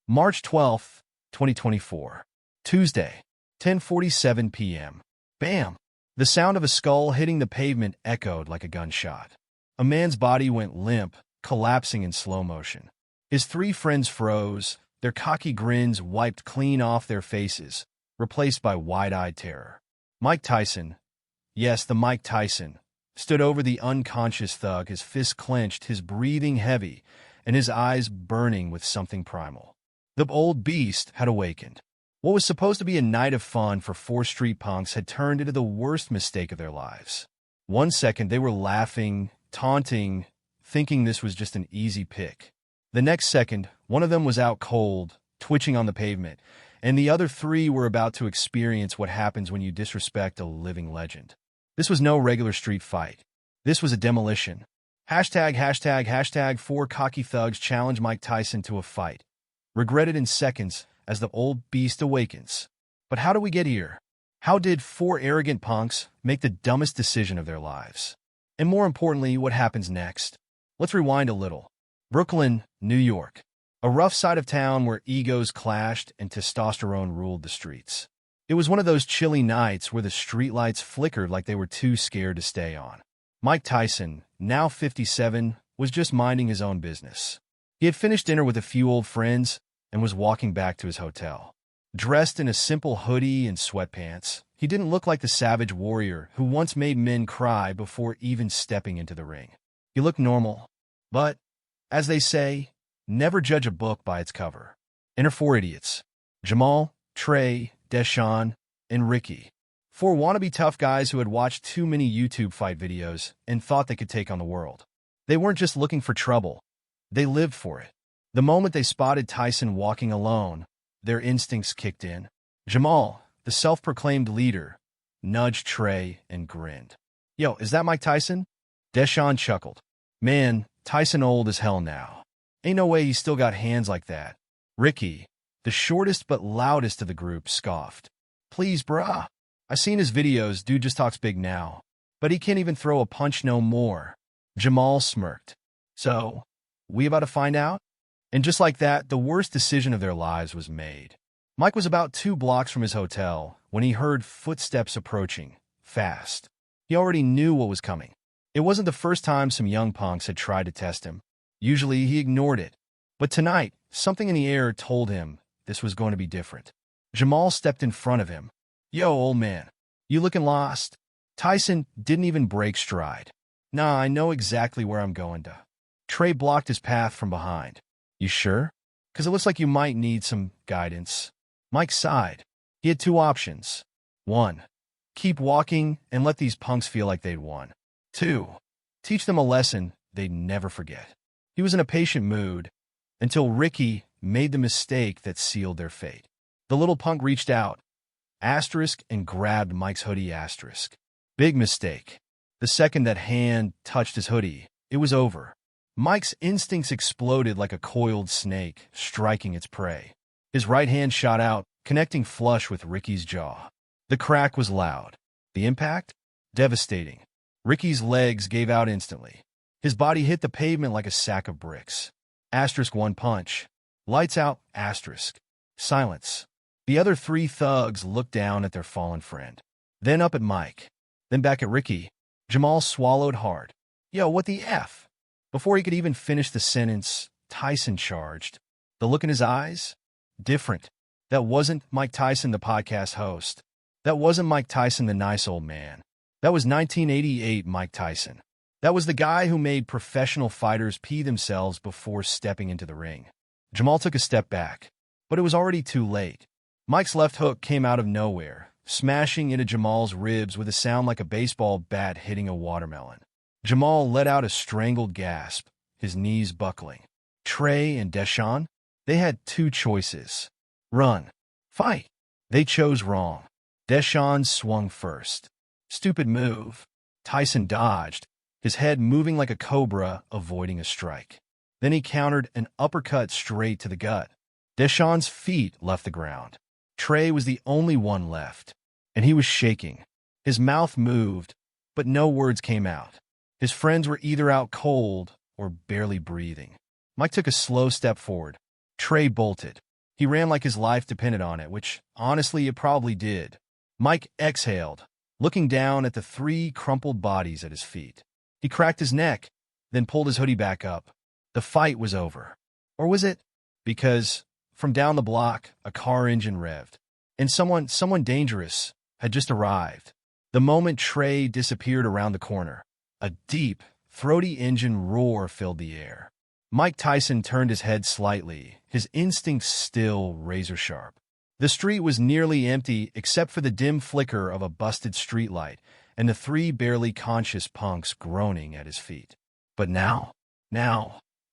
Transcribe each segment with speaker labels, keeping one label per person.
Speaker 1: March 12th, 2024. Tuesday, 10:47 p.m. Bam! The sound of a skull hitting the pavement echoed like a gunshot. A man's body went limp, collapsing in slow motion. His three friends froze, their cocky grins wiped clean off their faces, replaced by wide-eyed terror. Mike Tyson, yes, the Mike Tyson, stood over the unconscious thug, his fists clenched, his breathing heavy, and his eyes burning with something primal. The old beast had awakened. What was supposed to be a night of fun for four street punks had turned into the worst mistake of their lives. 1 second they were laughing, taunting, thinking this was just an easy pick. The next second, one of them was out cold, twitching on the pavement, and the other three were about to experience what happens when you disrespect a living legend. This was no regular street fight. This was a demolition. Hashtag four cocky thugs challenge Mike Tyson to a fight. Regretted in seconds as the old beast awakens. But how do we get here? How did four arrogant punks make the dumbest decision of their lives? And more importantly, what happens next? Let's rewind a little. Brooklyn, New York. A rough side of town where egos clashed and testosterone ruled the streets. It was one of those chilly nights where the streetlights flickered like they were too scared to stay on. Mike Tyson, now 57, was just minding his own business. He had finished dinner with a few old friends and was walking back to his hotel. Dressed in a simple hoodie and sweatpants, he didn't look like the savage warrior who once made men cry before even stepping into the ring. He looked normal, but, as they say, never judge a book by its cover. Enter four idiots: Jamal, Trey, Deshaun, and Ricky. Four wannabe tough guys who had watched too many YouTube fight videos and thought they could take on the world. They weren't just looking for trouble. They lived for it. The moment they spotted Tyson walking alone, their instincts kicked in. Jamal, the self-proclaimed leader, nudged Trey and grinned. "Yo, is that Mike Tyson?" Deshaun chuckled. "Man, Tyson old as hell now. Ain't no way he's still got hands like that." Ricky, the shortest but loudest of the group, scoffed. "Please, brah. I seen his videos, dude just talks big now. But he can't even throw a punch no more." Jamal smirked. "So, we about to find out?" And just like that, the worst decision of their lives was made. Mike was about 2 blocks from his hotel when he heard footsteps approaching, fast. He already knew what was coming. It wasn't the first time some young punks had tried to test him. Usually he ignored it. But tonight, something in the air told him this was going to be different. Jamal stepped in front of him. "Yo, old man, you looking lost?" Tyson didn't even break stride. "Nah, I know exactly where I'm going to." Trey blocked his path from behind. "You sure? 'Cause it looks like you might need some guidance." Mike sighed. He had 2 options. 1. Keep walking and let these punks feel like they'd won. 2. Teach them a lesson they'd never forget. He was in a patient mood until Ricky made the mistake that sealed their fate. The little punk reached out, and grabbed Mike's hoodie. Big mistake. The second that hand touched his hoodie, it was over. Mike's instincts exploded like a coiled snake, striking its prey. His right hand shot out, connecting flush with Ricky's jaw. The crack was loud. The impact? Devastating. Ricky's legs gave out instantly. His body hit the pavement like a sack of bricks. 1 punch. Lights out. Silence. The other 3 thugs looked down at their fallen friend. Then up at Mike. Then back at Ricky. Jamal swallowed hard. "Yo, what the F?" Before he could even finish the sentence, Tyson charged. The look in his eyes? Different. That wasn't Mike Tyson, the podcast host. That wasn't Mike Tyson, the nice old man. That was 1988 Mike Tyson. That was the guy who made professional fighters pee themselves before stepping into the ring. Jamal took a step back, but it was already too late. Mike's left hook came out of nowhere, smashing into Jamal's ribs with a sound like a baseball bat hitting a watermelon. Jamal let out a strangled gasp, his knees buckling. Trey and Deshaun? They had 2 choices. Run. Fight. They chose wrong. Deshaun swung first. Stupid move. Tyson dodged, his head moving like a cobra, avoiding a strike. Then he countered an uppercut straight to the gut. Deshaun's feet left the ground. Trey was the only one left, and he was shaking. His mouth moved, but no words came out. His friends were either out cold or barely breathing. Mike took a slow step forward. Trey bolted. He ran like his life depended on it, which, honestly, it probably did. Mike exhaled, looking down at the three crumpled bodies at his feet. He cracked his neck, then pulled his hoodie back up. The fight was over. Or was it? Because, from down the block, a car engine revved, and someone dangerous had just arrived. The moment Trey disappeared around the corner, a deep, throaty engine roar filled the air. Mike Tyson turned his head slightly, his instincts still razor-sharp. The street was nearly empty except for the dim flicker of a busted streetlight and the three barely conscious punks groaning at his feet. But now,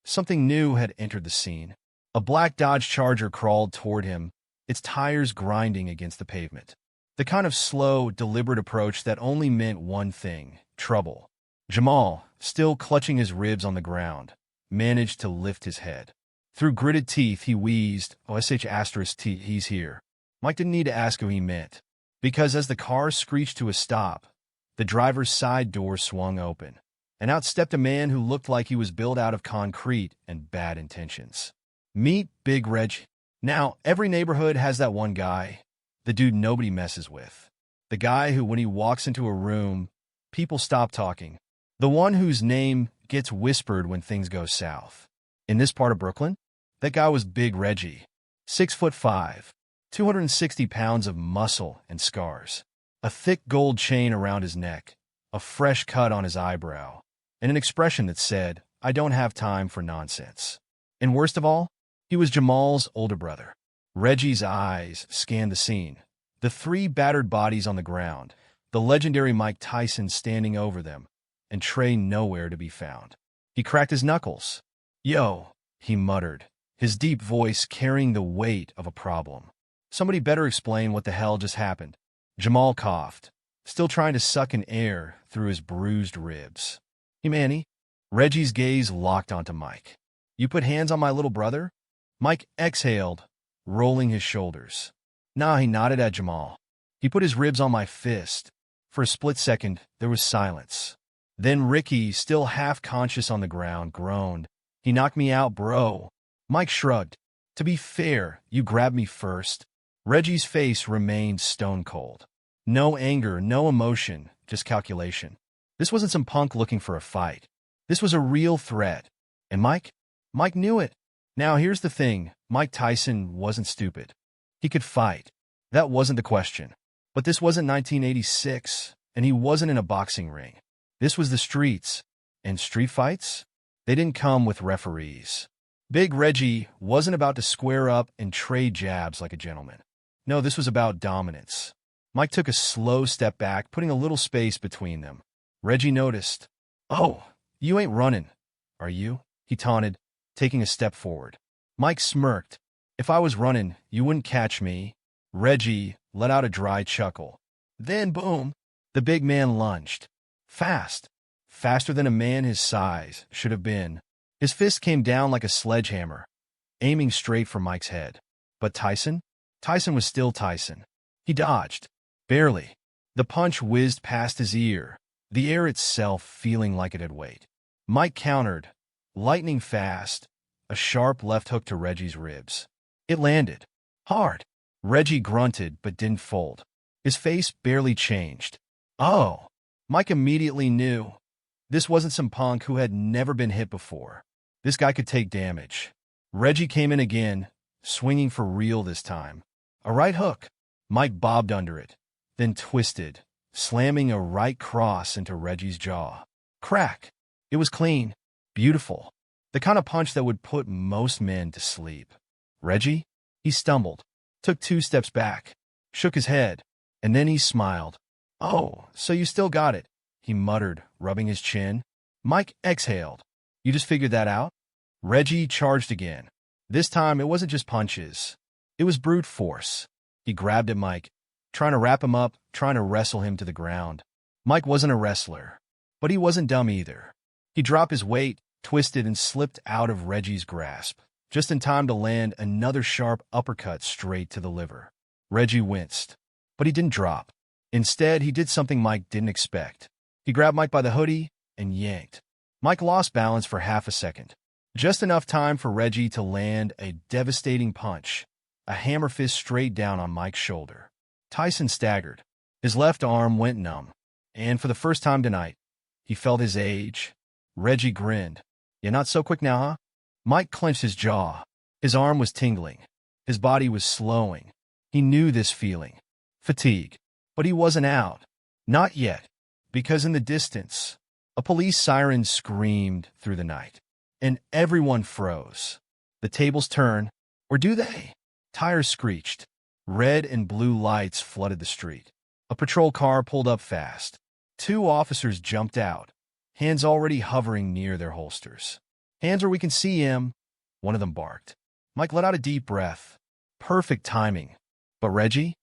Speaker 1: something new had entered the scene. A black Dodge Charger crawled toward him, its tires grinding against the pavement. The kind of slow, deliberate approach that only meant one thing: trouble. Jamal, still clutching his ribs on the ground, managed to lift his head. Through gritted teeth, he wheezed, "OSH*T, he's here." Mike didn't need to ask who he meant, because as the car screeched to a stop, the driver's side door swung open, and out stepped a man who looked like he was built out of concrete and bad intentions. Meet Big Reg. Now, every neighborhood has that one guy, the dude nobody messes with. The guy who, when he walks into a room, people stop talking. The one whose name gets whispered when things go south. In this part of Brooklyn, that guy was Big Reggie. 6'5", 260 pounds of muscle and scars. A thick gold chain around his neck, a fresh cut on his eyebrow, and an expression that said, "I don't have time for nonsense." And worst of all, he was Jamal's older brother. Reggie's eyes scanned the scene. The three battered bodies on the ground, the legendary Mike Tyson standing over them, and Trey nowhere to be found. He cracked his knuckles. "Yo," he muttered, his deep voice carrying the weight of a problem. "Somebody better explain what the hell just happened." Jamal coughed, still trying to suck in air through his bruised ribs. "Hey, Manny." Reggie's gaze locked onto Mike. "You put hands on my little brother?" Mike exhaled, rolling his shoulders. "Nah," he nodded at Jamal. "He put his ribs on my fist." For a split second, there was silence. Then Ricky, still half-conscious on the ground, groaned. "He knocked me out, bro." Mike shrugged. "To be fair, you grabbed me first." Reggie's face remained stone-cold. No anger, no emotion, just calculation. This wasn't some punk looking for a fight. This was a real threat. And Mike knew it. Now here's the thing, Mike Tyson wasn't stupid. He could fight. That wasn't the question. But this wasn't 1986, and he wasn't in a boxing ring. This was the streets. And street fights? They didn't come with referees. Big Reggie wasn't about to square up and trade jabs like a gentleman. No, this was about dominance. Mike took a slow step back, putting a little space between them. Reggie noticed. "Oh, you ain't running, are you?" he taunted, taking a step forward. Mike smirked. "If I was running, you wouldn't catch me." Reggie let out a dry chuckle. Then, boom, the big man lunged. Fast. Faster than a man his size should have been. His fist came down like a sledgehammer, aiming straight for Mike's head. But Tyson? Tyson was still Tyson. He dodged. Barely. The punch whizzed past his ear, the air itself feeling like it had weight. Mike countered, lightning fast, a sharp left hook to Reggie's ribs. It landed. Hard. Reggie grunted but didn't fold. His face barely changed. Oh. Mike immediately knew. This wasn't some punk who had never been hit before. This guy could take damage. Reggie came in again, swinging for real this time. A right hook. Mike bobbed under it, then twisted, slamming a right cross into Reggie's jaw. Crack. It was clean. Beautiful. The kind of punch that would put most men to sleep. Reggie? He stumbled, took 2 steps back, shook his head, and then he smiled. "Oh, so you still got it," he muttered, rubbing his chin. Mike exhaled. "You just figured that out?" Reggie charged again. This time, it wasn't just punches. It was brute force. He grabbed at Mike, trying to wrap him up, trying to wrestle him to the ground. Mike wasn't a wrestler, but he wasn't dumb either. He dropped his weight, twisted, and slipped out of Reggie's grasp, just in time to land another sharp uppercut straight to the liver. Reggie winced, but he didn't drop. Instead, he did something Mike didn't expect. He grabbed Mike by the hoodie and yanked. Mike lost balance for half a second. Just enough time for Reggie to land a devastating punch. a hammer fist straight down on Mike's shoulder. Tyson staggered. His left arm went numb, and for the first time tonight, he felt his age. Reggie grinned. "You not so quick now, huh?" Mike clenched his jaw. His arm was tingling. His body was slowing. He knew this feeling. Fatigue. But he wasn't out. Not yet. Because in the distance, a police siren screamed through the night. And everyone froze. The tables turned. Or do they? Tires screeched. Red and blue lights flooded the street. A patrol car pulled up fast. 2 officers jumped out, hands already hovering near their holsters. "Hands where we can see him," one of them barked. Mike let out a deep breath. Perfect timing. But Reggie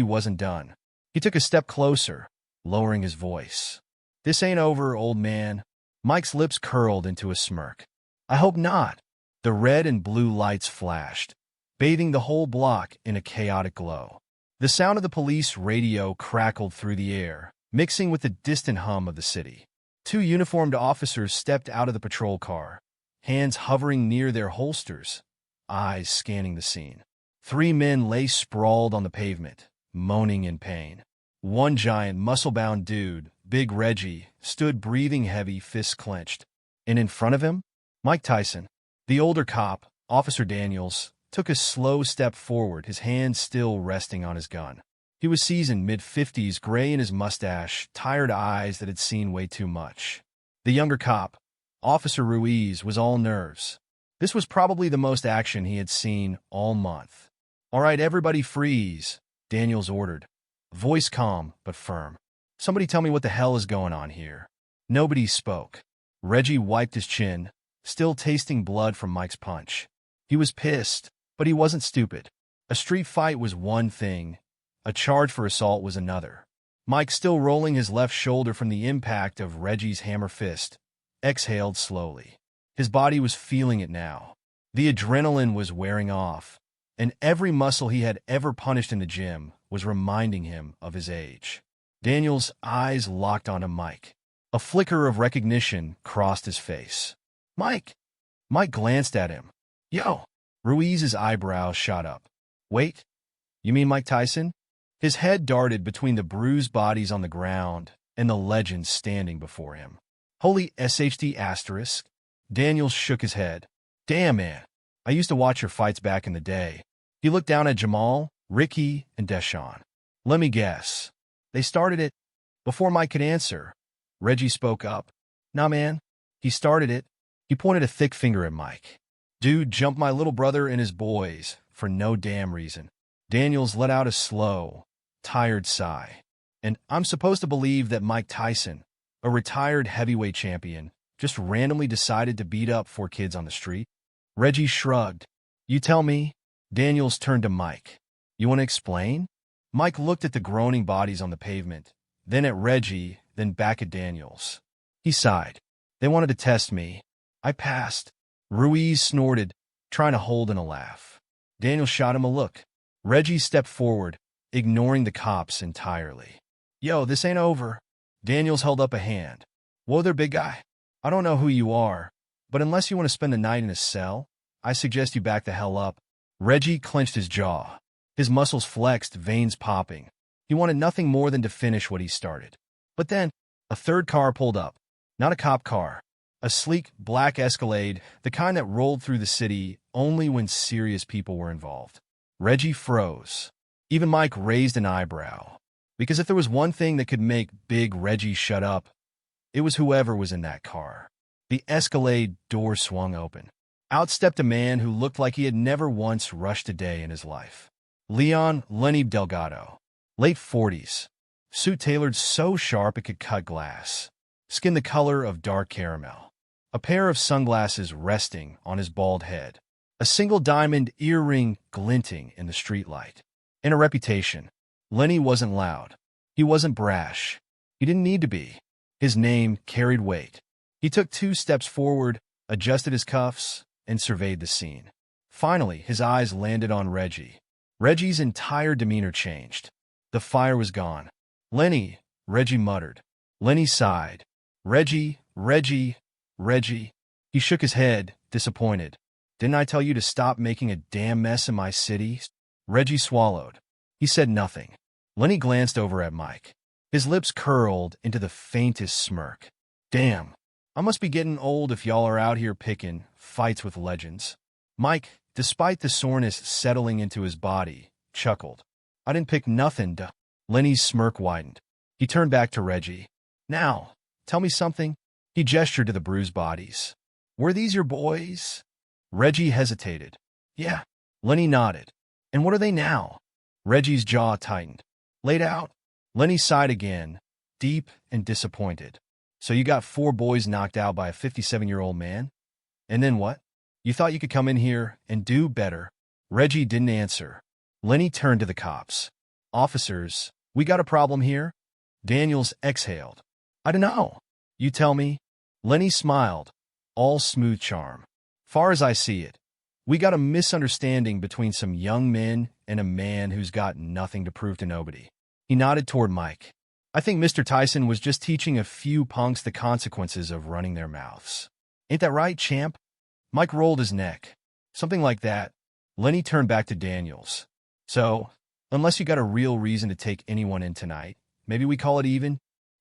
Speaker 1: wasn't done. He took a step closer, lowering his voice. "This ain't over, old man." Mike's lips curled into a smirk. "I hope not." The red and blue lights flashed, bathing the whole block in a chaotic glow. The sound of the police radio crackled through the air, mixing with the distant hum of the city. 2 uniformed officers stepped out of the patrol car, hands hovering near their holsters, eyes scanning the scene. 3 men lay sprawled on the pavement, moaning in pain. One giant, muscle-bound dude, Big Reggie, stood breathing heavy, fists clenched. And in front of him, Mike Tyson. The older cop, Officer Daniels, took a slow step forward, his hand still resting on his gun. He was seasoned, mid-50s, gray in his mustache, tired eyes that had seen way too much. The younger cop, Officer Ruiz, was all nerves. This was probably the most action he had seen all month. "All right, everybody freeze," Daniels ordered. Voice calm but firm. "Somebody tell me what the hell is going on here." Nobody spoke. Reggie wiped his chin, still tasting blood from Mike's punch. He was pissed, but he wasn't stupid. A street fight was one thing. A charge for assault was another. Mike, still rolling his left shoulder from the impact of Reggie's hammer fist, exhaled slowly. His body was feeling it now. The adrenaline was wearing off, and every muscle he had ever punished in the gym was reminding him of his age. Daniel's eyes locked onto Mike. A flicker of recognition crossed his face. "Mike!" Mike glanced at him. "Yo!" Ruiz's eyebrows shot up. "Wait, you mean Mike Tyson?" His head darted between the bruised bodies on the ground and the legend standing before him. "Holy SHD asterisk." Daniels shook his head. "Damn, man. I used to watch your fights back in the day." He looked down at Jamal, Ricky, and Deshaun. "Let me guess. They started it?" Before Mike could answer, Reggie spoke up. "Nah, man. He started it." He pointed a thick finger at Mike. "Dude jumped my little brother and his boys for no damn reason." Daniels let out a slow, tired sigh. "And I'm supposed to believe that Mike Tyson, a retired heavyweight champion, just randomly decided to beat up 4 kids on the street?" Reggie shrugged. "You tell me." Daniels turned to Mike. "You want to explain?" Mike looked at the groaning bodies on the pavement, then at Reggie, then back at Daniels. He sighed. "They wanted to test me. I passed." Ruiz snorted, trying to hold in a laugh. Daniels shot him a look. Reggie stepped forward, ignoring the cops entirely. "Yo, this ain't over." Daniels held up a hand. "Whoa there, big guy. I don't know who you are, but unless you want to spend the night in a cell, I suggest you back the hell up." Reggie clenched his jaw. His muscles flexed, veins popping. He wanted nothing more than to finish what he started. But then, a third car pulled up. Not a cop car. A sleek, black Escalade, the kind that rolled through the city only when serious people were involved. Reggie froze. Even Mike raised an eyebrow. Because if there was one thing that could make Big Reggie shut up, it was whoever was in that car. The Escalade door swung open. Out stepped a man who looked like he had never once rushed a day in his life. Leon Lenny Delgado. Late 40s. Suit tailored so sharp it could cut glass. Skin the color of dark caramel. A pair of sunglasses resting on his bald head. A single diamond earring glinting in the streetlight. And a reputation. Lenny wasn't loud. He wasn't brash. He didn't need to be. His name carried weight. He took 2 steps forward, adjusted his cuffs, and surveyed the scene. Finally, his eyes landed on Reggie. Reggie's entire demeanor changed. The fire was gone. "Lenny," Reggie muttered. Lenny sighed. Reggie. He shook his head, disappointed. Didn't I tell you to stop making a damn mess in my city? Reggie swallowed. He said nothing. Lenny glanced over at Mike. His lips curled into the faintest smirk. Damn, I must be getting old if y'all are out here picking fights with legends. Mike, despite the soreness settling into his body, chuckled. I didn't pick nothing, duh. Lenny's smirk widened. He turned back to Reggie. Now, tell me something. He gestured to the bruised bodies. Were these your boys? Reggie hesitated. Yeah. Lenny nodded. And what are they now? Reggie's jaw tightened. Laid out? Lenny sighed again, deep and disappointed. So you got 4 boys knocked out by a 57-year-old man? And then what? You thought you could come in here and do better? Reggie didn't answer. Lenny turned to the cops. Officers, we got a problem here? Daniels exhaled. I don't know. You tell me. Lenny smiled, all smooth charm. Far as I see it, we got a misunderstanding between some young men and a man who's got nothing to prove to nobody. He nodded toward Mike. I think Mr. Tyson was just teaching a few punks the consequences of running their mouths. Ain't that right, champ? Mike rolled his neck. Something like that. Lenny turned back to Daniels. So, unless you got a real reason to take anyone in tonight, maybe we call it even?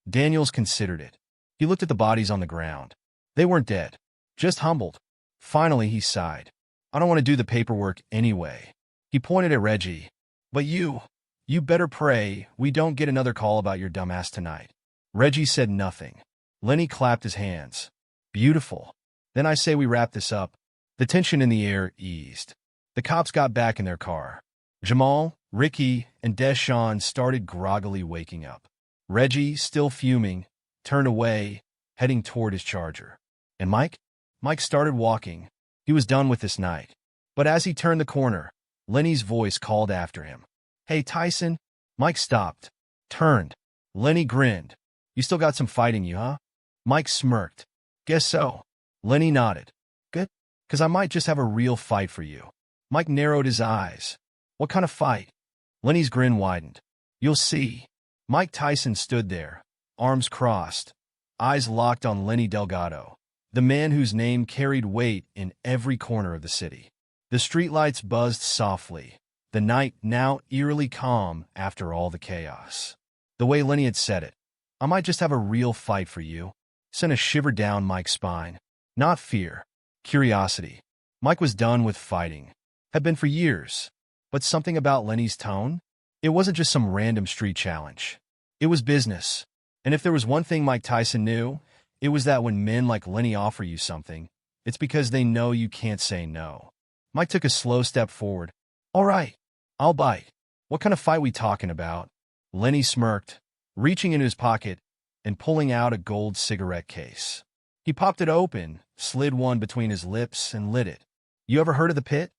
Speaker 1: Daniels considered it. He looked at the bodies on the ground. They weren't dead, just humbled. Finally, he sighed. I don't want to do the paperwork anyway. He pointed at Reggie. But you better pray we don't get another call about your dumbass tonight. Reggie said nothing. Lenny clapped his hands. Beautiful. Then I say we wrap this up. The tension in the air eased. The cops got back in their car. Jamal, Ricky, and Deshawn started groggily waking up. Reggie, still fuming, turned away, heading toward his charger. And Mike? Mike started walking. He was done with this night. But as he turned the corner, Lenny's voice called after him. Hey, Tyson. Mike stopped, turned. Lenny grinned. You still got some fight in you, huh? Mike smirked. Guess so. Lenny nodded. Good, 'cause I might just have a real fight for you. Mike narrowed his eyes. What kind of fight? Lenny's grin widened. You'll see. Mike Tyson stood there, arms crossed, eyes locked on Lenny Delgado, the man whose name carried weight in every corner of the city. The streetlights buzzed softly, the night now eerily calm after all the chaos. The way Lenny had said it, I might just have a real fight for you, sent a shiver down Mike's spine. Not fear, curiosity. Mike was done with fighting, had been for years. But something about Lenny's tone? It wasn't just some random street challenge. It was business. And if there was one thing Mike Tyson knew, it was that when men like Lenny offer you something, it's because they know you can't say no. Mike took a slow step forward. All right, I'll bite. What kind of fight we talking about? Lenny smirked, reaching into his pocket and pulling out a gold cigarette case. He popped it open, slid one between his lips, and lit it. You ever heard of the Pit?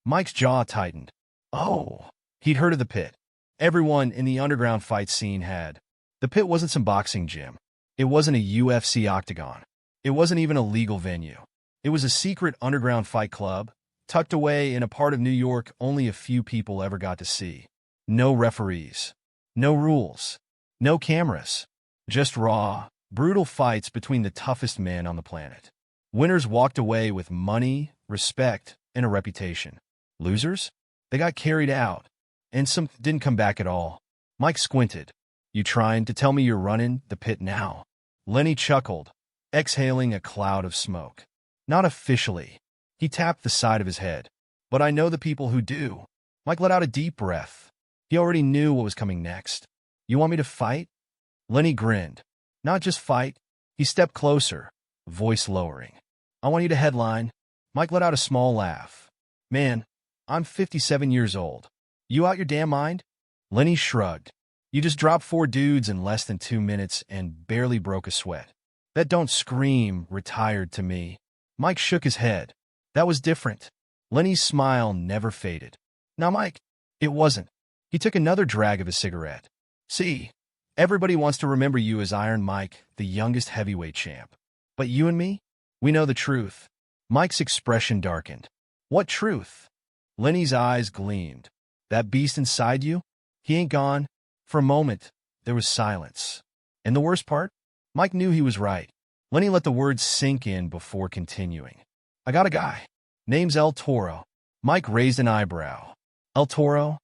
Speaker 1: Mike's jaw tightened. Oh, he'd heard of the Pit. Everyone in the underground fight scene had. The Pit wasn't some boxing gym. It wasn't a UFC octagon. It wasn't even a legal venue. It was a secret underground fight club, tucked away in a part of New York only a few people ever got to see. No referees. No rules. No cameras. Just raw, brutal fights between the toughest men on the planet. Winners walked away with money, respect, and a reputation. Losers? They got carried out, and some didn't come back at all. Mike squinted. You trying to tell me you're running the Pit now? Lenny chuckled, exhaling a cloud of smoke. Not officially. He tapped the side of his head. But I know the people who do. Mike let out a deep breath. He already knew what was coming next. You want me to fight? Lenny grinned. Not just fight. He stepped closer, voice lowering. I want you to headline. Mike let out a small laugh. Man, I'm 57 years old. You out your damn mind? Lenny shrugged. You just dropped 4 dudes in less than 2 minutes and barely broke a sweat. That don't scream retired to me. Mike shook his head. That was different. Lenny's smile never faded. Now, Mike, it wasn't. He took another drag of his cigarette. See, everybody wants to remember you as Iron Mike, the youngest heavyweight champ. But you and me? We know the truth. Mike's expression darkened. What truth? Lenny's eyes gleamed. That beast inside you? He ain't gone. For a moment, there was silence. And the worst part? Mike knew he was right. Lenny let the words sink in before continuing. I got a guy. Name's El Toro. Mike raised an eyebrow. El Toro?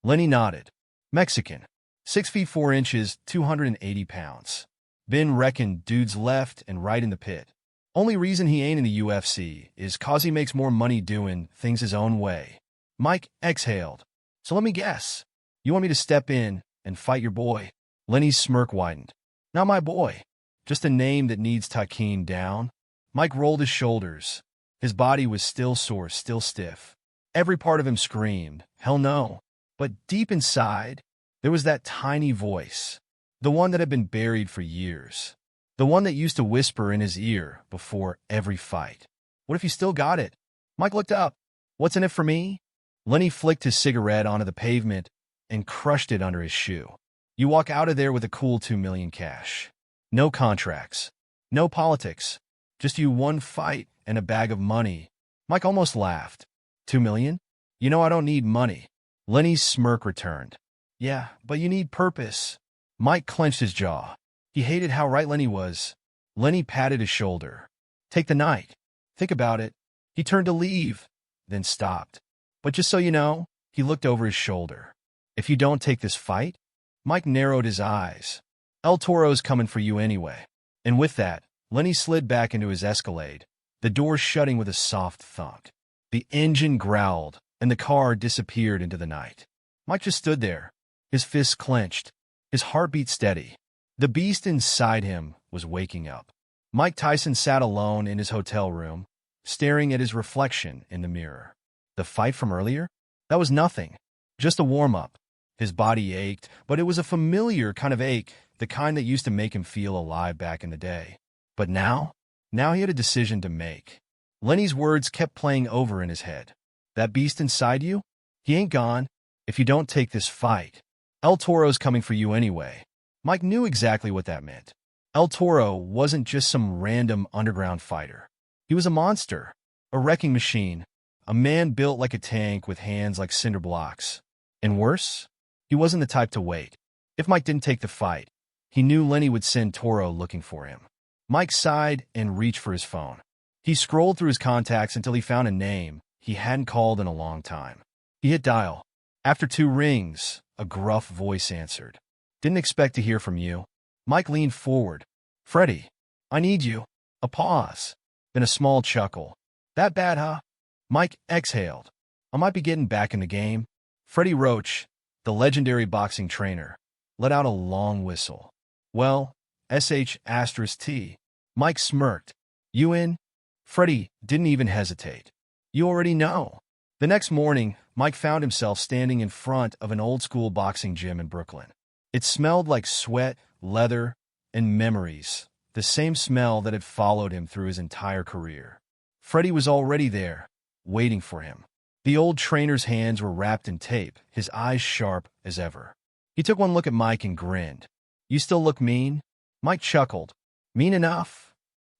Speaker 1: Lenny nodded. Mexican. 6 feet 4 inches, 280 pounds. Been wrecking dudes left and right in the pit. Only reason he ain't in the UFC is 'cause he makes more money doing things his own way. Mike exhaled. So let me guess. You want me to step in and fight your boy? Lenny's smirk widened. Not my boy. Just a name that needs taquine down. Mike rolled his shoulders. His body was still sore, still stiff. Every part of him screamed, hell no. But deep inside, there was that tiny voice. The one that had been buried for years. The one that used to whisper in his ear before every fight. What if you still got it? Mike looked up. What's in it for me? Lenny flicked his cigarette onto the pavement and crushed it under his shoe. You walk out of there with a cool $2 million cash. No contracts. No politics. Just you one fight and a bag of money. Mike almost laughed. $2 million? You know I don't need money. Lenny's smirk returned. Yeah, but you need purpose. Mike clenched his jaw. He hated how right Lenny was. Lenny patted his shoulder. Take the night. Think about it. He turned to leave, then stopped. But just so you know, he looked over his shoulder. If you don't take this fight? Mike narrowed his eyes. El Toro's coming for you anyway. And with that, Lenny slid back into his Escalade, the door shutting with a soft thunk. The engine growled, and the car disappeared into the night. Mike just stood there, his fists clenched, his heartbeat steady. The beast inside him was waking up. Mike Tyson sat alone in his hotel room, staring at his reflection in the mirror. The fight from earlier? That was nothing. Just a warm-up. His body ached, but it was a familiar kind of ache, the kind that used to make him feel alive back in the day. But now he had a decision to make. Lenny's words kept playing over in his head. That beast inside you? He ain't gone. If you don't take this fight, El Toro's coming for you anyway. Mike knew exactly what that meant. El Toro wasn't just some random underground fighter. He was a monster, a wrecking machine, a man built like a tank with hands like cinder blocks. And worse, he wasn't the type to wait. If Mike didn't take the fight, he knew Lenny would send Toro looking for him. Mike sighed and reached for his phone. He scrolled through his contacts until he found a name he hadn't called in a long time. He hit dial. After 2 rings, a gruff voice answered. Didn't expect to hear from you. Mike leaned forward. Freddie, I need you. A pause. Then a small chuckle. That bad, huh? Mike exhaled. I might be getting back in the game. Freddie Roach, the legendary boxing trainer, let out a long whistle. Well, SH*T. Mike smirked. You in? Freddie didn't even hesitate. You already know. The next morning, Mike found himself standing in front of an old-school boxing gym in Brooklyn. It smelled like sweat, leather, and memories, the same smell that had followed him through his entire career. Freddie was already there, waiting for him. The old trainer's hands were wrapped in tape, his eyes sharp as ever. He took one look at Mike and grinned. You still look mean? Mike chuckled. Mean enough?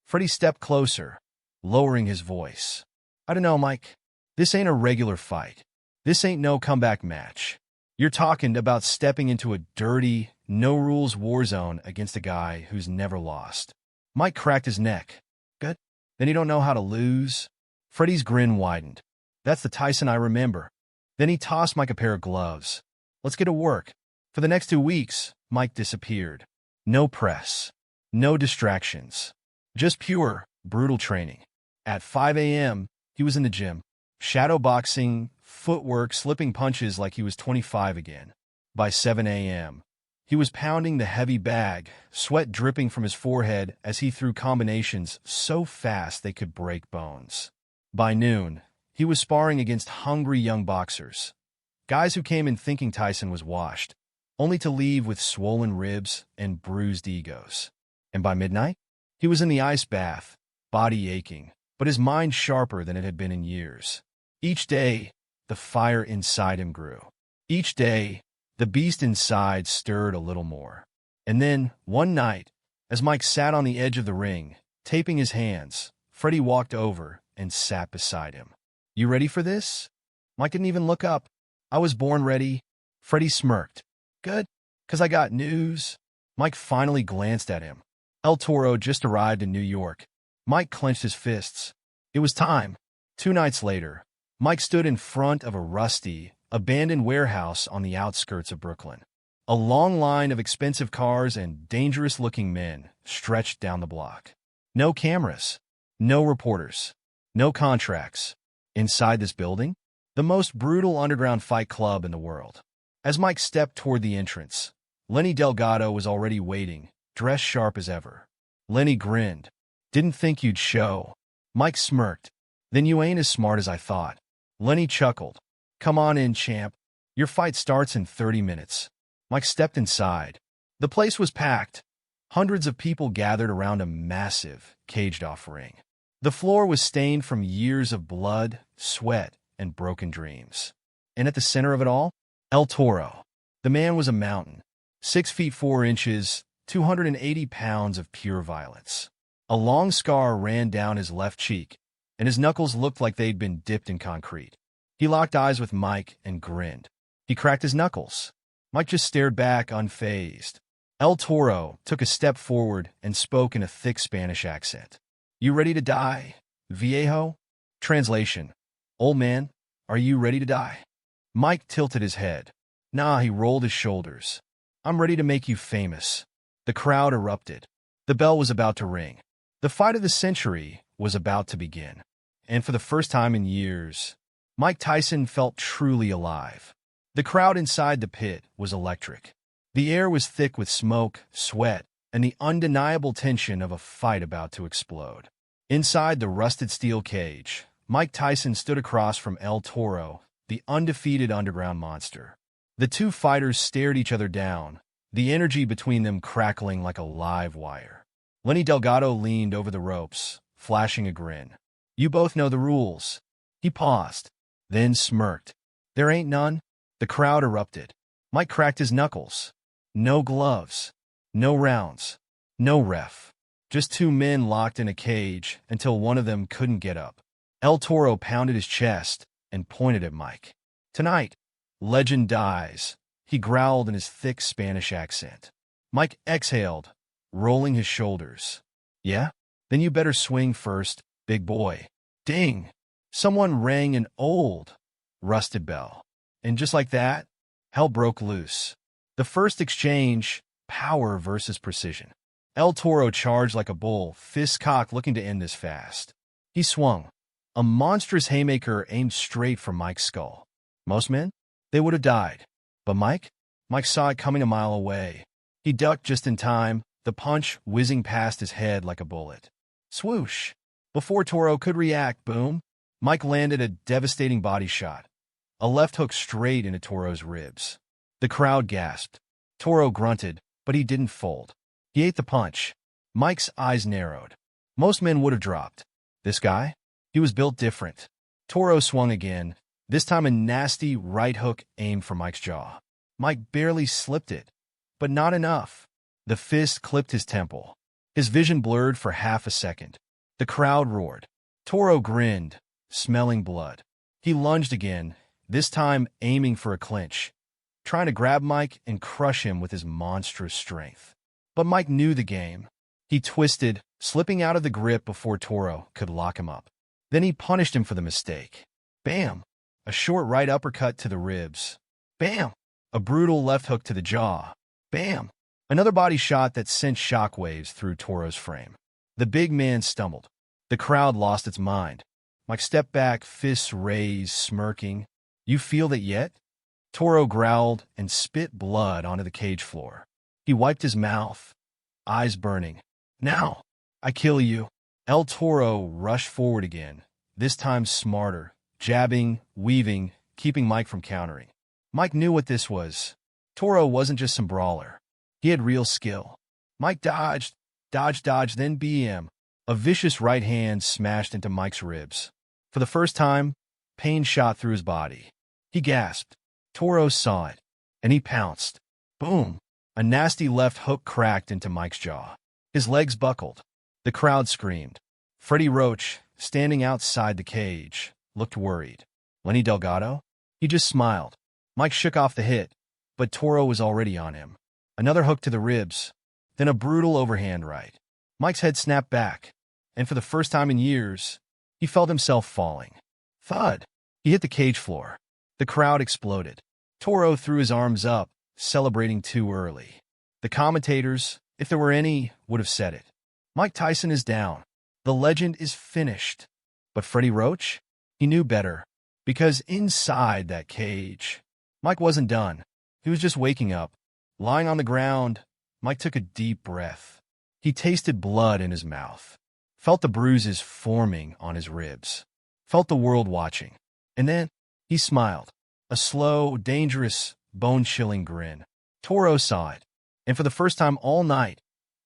Speaker 1: Freddie stepped closer, lowering his voice. I don't know, Mike. This ain't a regular fight. This ain't no comeback match. You're talking about stepping into a dirty, no-rules war zone against a guy who's never lost. Mike cracked his neck. Good. Then you don't know how to lose? Freddie's grin widened. That's the Tyson I remember. Then he tossed Mike a pair of gloves. Let's get to work. For the next 2 weeks, Mike disappeared. No press. No distractions. Just pure, brutal training. At 5 a.m., he was in the gym. Shadow boxing, footwork, slipping punches like he was 25 again. By 7 a.m., he was pounding the heavy bag, sweat dripping from his forehead as he threw combinations so fast they could break bones. By noon, he was sparring against hungry young boxers. Guys who came in thinking Tyson was washed, only to leave with swollen ribs and bruised egos. And by midnight, he was in the ice bath, body aching, but his mind sharper than it had been in years. Each day, the fire inside him grew. Each day, the beast inside stirred a little more. And then, one night, as Mike sat on the edge of the ring, taping his hands, Freddie walked over and sat beside him. You ready for this? Mike didn't even look up. I was born ready. Freddie smirked. Good, 'cause I got news. Mike finally glanced at him. El Toro just arrived in New York. Mike clenched his fists. It was time. 2 nights later, Mike stood in front of a rusty, abandoned warehouse on the outskirts of Brooklyn. A long line of expensive cars and dangerous-looking men stretched down the block. No cameras, no reporters, no contracts. Inside this building, the most brutal underground fight club in the world. As Mike stepped toward the entrance, Lenny Delgado was already waiting, dressed sharp as ever. Lenny grinned. "Didn't think you'd show." Mike smirked. "Then you ain't as smart as I thought." Lenny chuckled. "Come on in, champ. Your fight starts in 30 minutes. Mike stepped inside. The place was packed. Hundreds of people gathered around a massive, caged-off ring. The floor was stained from years of blood, sweat, and broken dreams. And at the center of it all, El Toro. The man was a mountain. 6 feet 4 inches, 280 pounds of pure violence. A long scar ran down his left cheek, and his knuckles looked like they'd been dipped in concrete. He locked eyes with Mike and grinned. He cracked his knuckles. Mike just stared back, unfazed. El Toro took a step forward and spoke in a thick Spanish accent. "You ready to die, viejo?" Translation: "Old man, are you ready to die?" Mike tilted his head. "Nah," he rolled his shoulders. "I'm ready to make you famous." The crowd erupted. The bell was about to ring. The fight of the century was about to begin. And for the first time in years, Mike Tyson felt truly alive. The crowd inside the pit was electric. The air was thick with smoke, sweat, and the undeniable tension of a fight about to explode. Inside the rusted steel cage, Mike Tyson stood across from El Toro, the undefeated underground monster. The two fighters stared each other down, the energy between them crackling like a live wire. Lenny Delgado leaned over the ropes, flashing a grin. "You both know the rules." He paused, then smirked. "There ain't none." The crowd erupted. Mike cracked his knuckles. No gloves, no rounds, no ref. Just two men locked in a cage until one of them couldn't get up. El Toro pounded his chest and pointed at Mike. "Tonight, legend dies," he growled in his thick Spanish accent. Mike exhaled, rolling his shoulders. "Yeah? Then you better swing first, big boy." Ding! Someone rang an old, rusted bell. And just like that, hell broke loose. The first exchange, power versus precision. El Toro charged like a bull, fists cocked, looking to end this fast. He swung. A monstrous haymaker aimed straight for Mike's skull. Most men? They would have died. But Mike? Mike saw it coming a mile away. He ducked just in time, the punch whizzing past his head like a bullet. Swoosh! Before Toro could react, boom! Mike landed a devastating body shot. A left hook straight into Toro's ribs. The crowd gasped. Toro grunted, but he didn't fold. He ate the punch. Mike's eyes narrowed. Most men would have dropped. This guy? He was built different. Toro swung again, this time a nasty right hook aimed for Mike's jaw. Mike barely slipped it, but not enough. The fist clipped his temple. His vision blurred for half a second. The crowd roared. Toro grinned, smelling blood. He lunged again, this time aiming for a clinch, trying to grab Mike and crush him with his monstrous strength. But Mike knew the game. He twisted, slipping out of the grip before Toro could lock him up. Then he punished him for the mistake. Bam! A short right uppercut to the ribs. Bam! A brutal left hook to the jaw. Bam! Another body shot that sent shockwaves through Toro's frame. The big man stumbled. The crowd lost its mind. Mike stepped back, fists raised, smirking. "You feel that yet?" Toro growled and spit blood onto the cage floor. He wiped his mouth, eyes burning. "Now, I kill you." El Toro rushed forward again, this time smarter, jabbing, weaving, keeping Mike from countering. Mike knew what this was. Toro wasn't just some brawler. He had real skill. Mike dodged, then BM. A vicious right hand smashed into Mike's ribs. For the first time, pain shot through his body. He gasped. Toro saw it, and he pounced. Boom! A nasty left hook cracked into Mike's jaw. His legs buckled. The crowd screamed. Freddie Roach, standing outside the cage, looked worried. Lenny Delgado? He just smiled. Mike shook off the hit, but Toro was already on him. Another hook to the ribs, then a brutal overhand right. Mike's head snapped back, and for the first time in years, he felt himself falling. Thud. He hit the cage floor. The crowd exploded. Toro threw his arms up, celebrating too early. The commentators, if there were any, would have said it. Mike Tyson is down. The legend is finished. But Freddie Roach? He knew better. Because inside that cage, Mike wasn't done. He was just waking up. Lying on the ground, Mike took a deep breath. He tasted blood in his mouth. Felt the bruises forming on his ribs. Felt the world watching. And then he smiled. A slow, dangerous, bone-chilling grin. Toro saw it. And for the first time all night,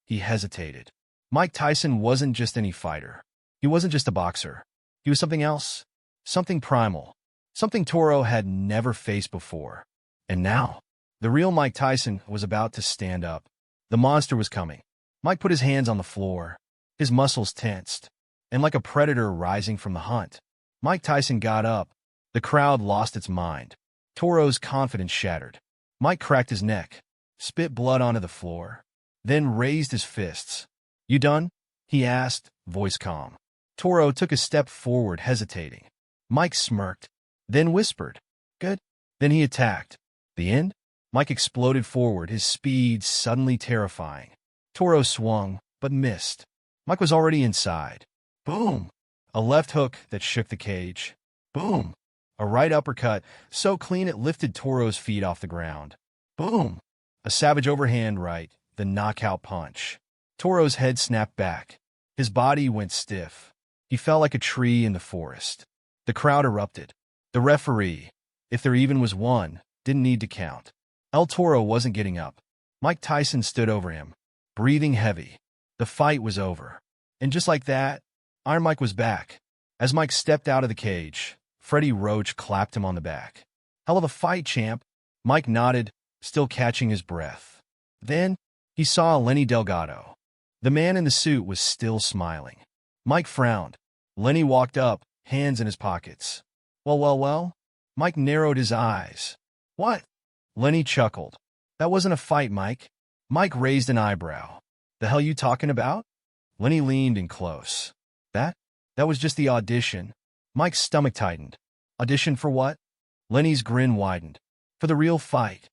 Speaker 1: he hesitated. Mike Tyson wasn't just any fighter. He wasn't just a boxer. He was something else. Something primal. Something Toro had never faced before. And now, the real Mike Tyson was about to stand up. The monster was coming. Mike put his hands on the floor. His muscles tensed. And like a predator rising from the hunt, Mike Tyson got up. The crowd lost its mind. Toro's confidence shattered. Mike cracked his neck, spit blood onto the floor, then raised his fists. "You done?" he asked, voice calm. Toro took a step forward, hesitating. Mike smirked, then whispered, "Good." Then he attacked. The end? Mike exploded forward, his speed suddenly terrifying. Toro swung, but missed. Mike was already inside. Boom! A left hook that shook the cage. Boom! A right uppercut, so clean it lifted Toro's feet off the ground. Boom! A savage overhand right, the knockout punch. Toro's head snapped back. His body went stiff. He fell like a tree in the forest. The crowd erupted. The referee, if there even was one, didn't need to count. El Toro wasn't getting up. Mike Tyson stood over him, breathing heavy. The fight was over. And just like that, Iron Mike was back. As Mike stepped out of the cage, Freddie Roach clapped him on the back. "Hell of a fight, champ." Mike nodded, still catching his breath. Then he saw Lenny Delgado. The man in the suit was still smiling. Mike frowned. Lenny walked up, hands in his pockets. Well. Mike narrowed his eyes. "What?" Lenny chuckled. "That wasn't a fight, Mike." Mike raised an eyebrow. "The hell you talking about?" Lenny leaned in close. That was just the audition." Mike's stomach tightened. "Audition for what?" Lenny's grin widened. "For the real fight."